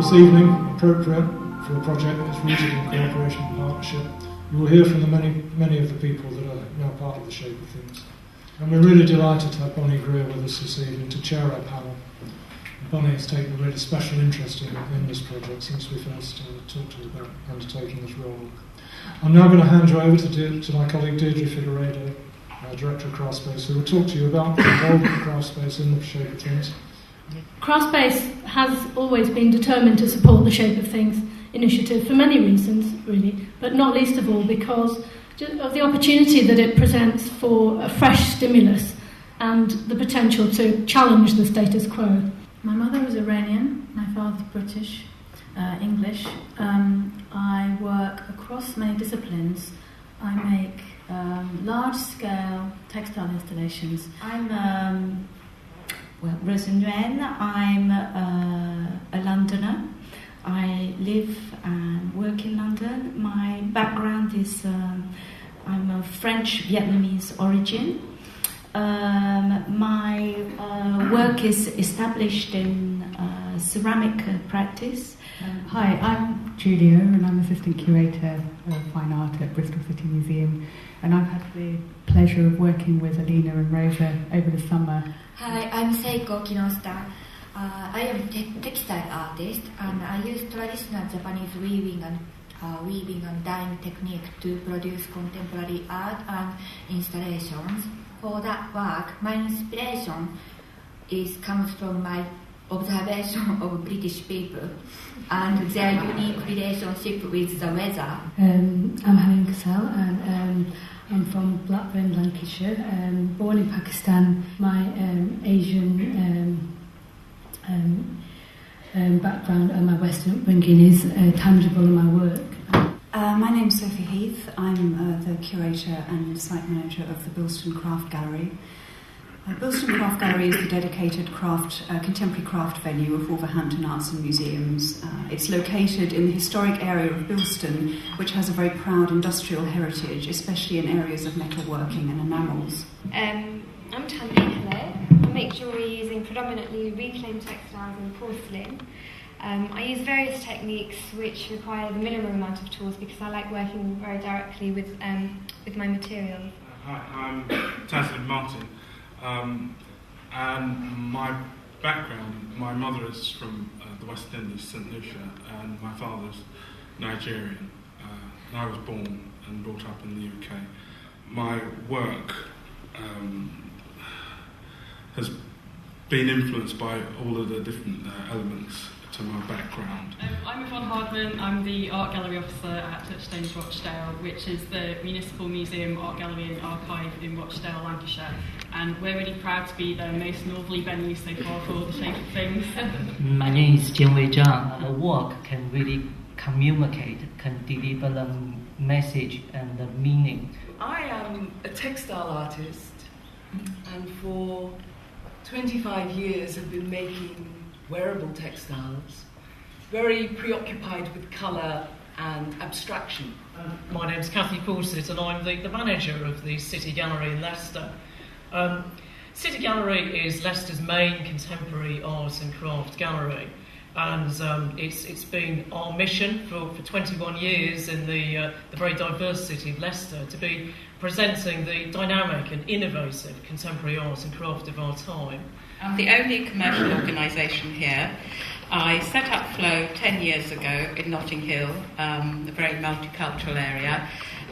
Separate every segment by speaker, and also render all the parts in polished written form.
Speaker 1: This evening, appropriate for a project that's rooted in cooperation and partnership, you will hear from the many of the people that are now part of the Shape of Things. And we're really delighted to have Bonnie Greer with us this evening to chair our panel. Bonnie has taken a really special interest in this project since we first talked to her about undertaking this role. I'm now going to hand you over to my colleague Deirdre Figueiredo, Director of Craftspace, who will talk to you about the involvement of Craftspace in the Shape of Things.
Speaker 2: Craftspace has always been determined to support the Shape of Things initiative for many reasons, really, but not least of all because of the opportunity that it presents for a fresh stimulus and the potential to challenge the status quo.
Speaker 3: My mother was Iranian, my father's British, English. I work across many disciplines. I make large-scale textile installations. I'm Rosa Nguyen. I'm a Londoner. I live and work in London. My background is I'm of French-Vietnamese origin. My work is established in ceramic practice.
Speaker 4: Hi, I'm Julia and I'm Assistant Curator of Fine Art at Bristol City Museum, and I've had the pleasure of working with Alina and Rosa over the summer.
Speaker 5: Hi, I'm Seiko Kinoshita. I am a textile artist and I use traditional Japanese weaving and dyeing technique to produce contemporary art and installations. For that work, my inspiration comes from my observation of British people and their unique relationship with the weather.
Speaker 6: I'm Helen Cassell and I'm from Blackburn, Lancashire. Born in Pakistan, my Asian background and my Western upbringing is tangible in my work.
Speaker 4: My name's Sophie Heath. I'm the curator and site manager of the Bilston Craft Gallery. Bilston Craft Gallery is the dedicated contemporary craft venue of Wolverhampton Arts and Museums. It's located in the historic area of Bilston, which has a very proud industrial heritage, especially in areas of metalworking and enamels.
Speaker 7: I'm Tanvi. Hello. I make jewellery using predominantly reclaimed textiles and porcelain. I use various techniques which require the minimum amount of tools because I like working very directly with my materials.
Speaker 8: Hi, I'm Taslim Martin, and my background, my mother is from the West Indies, St Lucia, and my father's Nigerian. And I was born and brought up in the UK. My work has been influenced by all of the different elements to my background.
Speaker 9: I'm Yvonne Hardman. I'm the art gallery officer at Touchstones Rochdale, which is the Municipal Museum Art Gallery and Archive in Rochdale, Lancashire. And we're really proud to be the most northerly venue so far for the Shape of Things.
Speaker 10: My name is Jian Wei Zhang. The work can really communicate, can deliver the message and the meaning.
Speaker 11: I am a textile artist, and for 25 years have been making wearable textiles, very preoccupied with colour and abstraction.
Speaker 12: My name's Cathy Fawcett and I'm the manager of the City Gallery in Leicester. City Gallery is Leicester's main contemporary art and craft gallery, and it's been our mission for 21 years in the very diverse city of Leicester to be presenting the dynamic and innovative contemporary art and craft of our time.
Speaker 13: I'm the only commercial organisation here. I set up Flow 10 years ago in Notting Hill, a very multicultural area,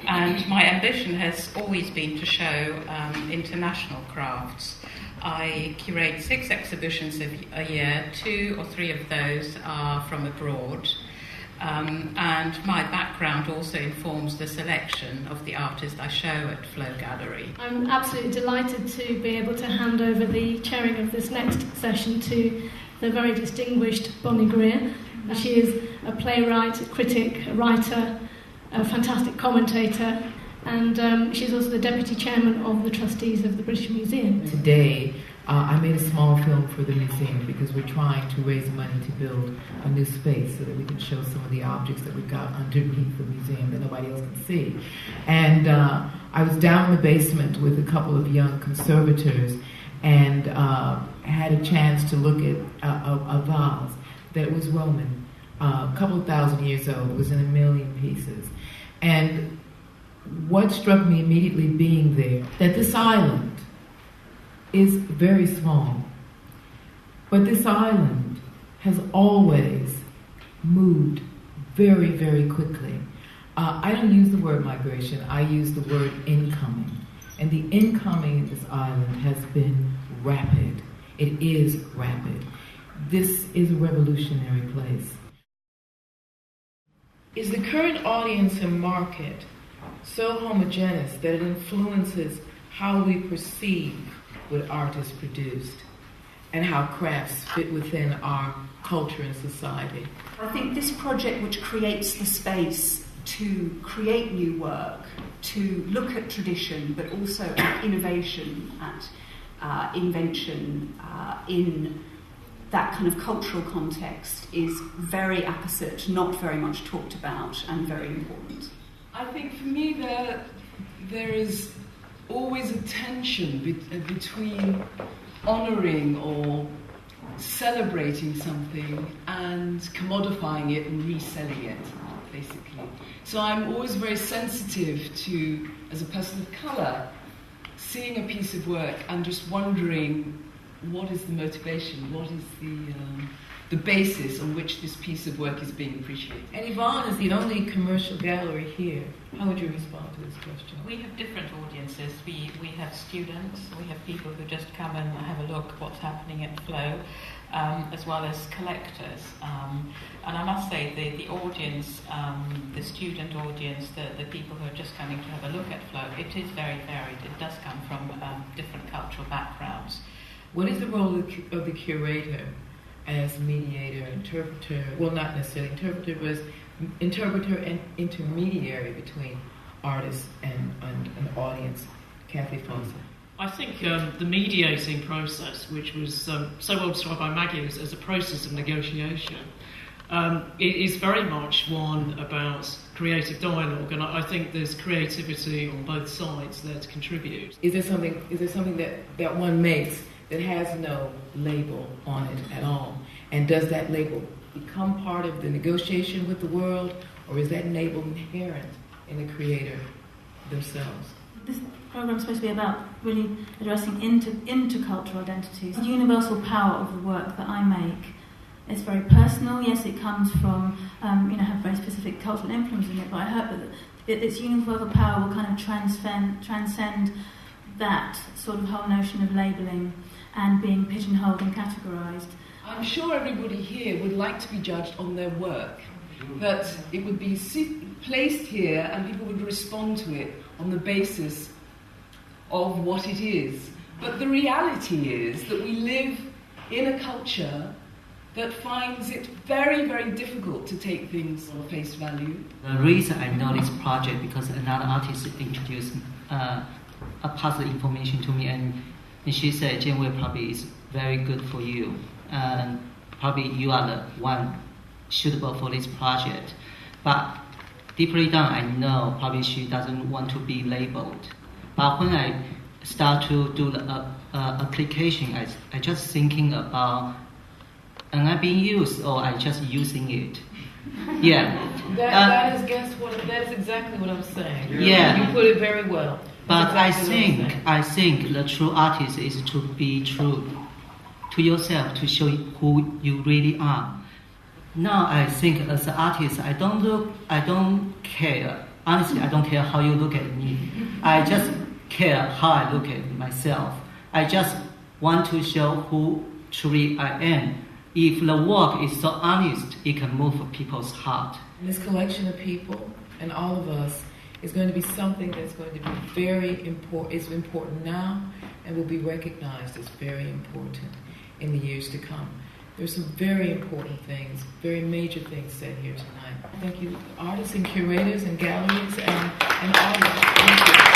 Speaker 13: and my ambition has always been to show international crafts. I curate 6 exhibitions a year, 2 or 3 of those are from abroad. And my background also informs the selection of the artists I show at Flow Gallery.
Speaker 2: I'm absolutely delighted to be able to hand over the chairing of this next session to the very distinguished Bonnie Greer. She is a playwright, a critic, a writer, a fantastic commentator, and she's also the Deputy Chairman of the Trustees of the British Museum.
Speaker 14: Today, I made a small film for the museum because we're trying to raise money to build a new space so that we can show some of the objects that we've got underneath the museum that nobody else can see. And I was down in the basement with a couple of young conservators and had a chance to look at a vase that was Roman. a couple of thousand years old. It was in 1 million pieces. And what struck me immediately being there, that this island is very small. But this island has always moved very, very quickly. I don't use the word migration, I use the word incoming. And the incoming in this island has been rapid. It is rapid. This is a revolutionary place. Is the current audience and market so homogeneous that it influences how we perceive what art is produced and how crafts fit within our culture and society?
Speaker 4: I think this project, which creates the space to create new work, to look at tradition, but also at innovation, at invention, in that kind of cultural context, is very apposite, not very much talked about, and very important.
Speaker 11: I think for me there is always a tension between honouring or celebrating something and commodifying it and reselling it, basically. So I'm always very sensitive to, as a person of colour, seeing a piece of work and just wondering what is the motivation, what is the basis on which this piece of work is being appreciated.
Speaker 14: And Yvonne is the only commercial gallery here. How would you respond to this question?
Speaker 13: We have different audiences. We have students, we have people who just come and have a look at what's happening at Flow, as well as collectors. And I must say, the audience, the student audience, the people who are just coming to have a look at Flow, it is very varied. It does come from different cultural backgrounds.
Speaker 14: What is the role of the curator as mediator, interpreter, well, not necessarily interpreter, but as interpreter and intermediary between artists and an audience? Kathy Foster.
Speaker 12: I think the mediating process, which was so well described by Maggie as a process of negotiation, it is very much one about creative dialogue, and I think there's creativity on both sides there to contribute.
Speaker 14: Is there something that one makes that has no label on it at all? And does that label become part of the negotiation with the world, or is that label inherent in the creator themselves?
Speaker 3: This program is supposed to be about really addressing intercultural identities. The universal power of the work that I make is very personal. Yes, it comes from, have very specific cultural influence in it, but I hope that its universal power will kind of transcend that sort of whole notion of labelling and being pigeonholed and categorised.
Speaker 11: I'm sure everybody here would like to be judged on their work, that it would be placed here and people would respond to it on the basis of what it is. But the reality is that we live in a culture that finds it very, very difficult to take things on face value.
Speaker 10: The reason I know this project because another artist introduced a puzzle information to me, and she said, Janeway probably is very good for you, and probably you are the one suitable for this project. But deeply down, I know probably she doesn't want to be labeled. But when I start to do the application, I just thinking about, am I being used or I just using it? Yeah.
Speaker 14: That's exactly what I'm saying.
Speaker 10: Yeah.
Speaker 14: You put it very well.
Speaker 10: But I think the true artist is to be true to yourself, to show who you really are. Now I think as an artist, I don't care. Honestly, I don't care how you look at me. I just care how I look at myself. I just want to show who truly I am. If the work is so honest, it can move people's heart.
Speaker 14: This collection of people and all of us is going to be something that's going to be very important. It's important now and will be recognized as very important in the years to come. There's some very important things, very major things said here tonight. Thank you, artists and curators and galleries and artists. Thank you.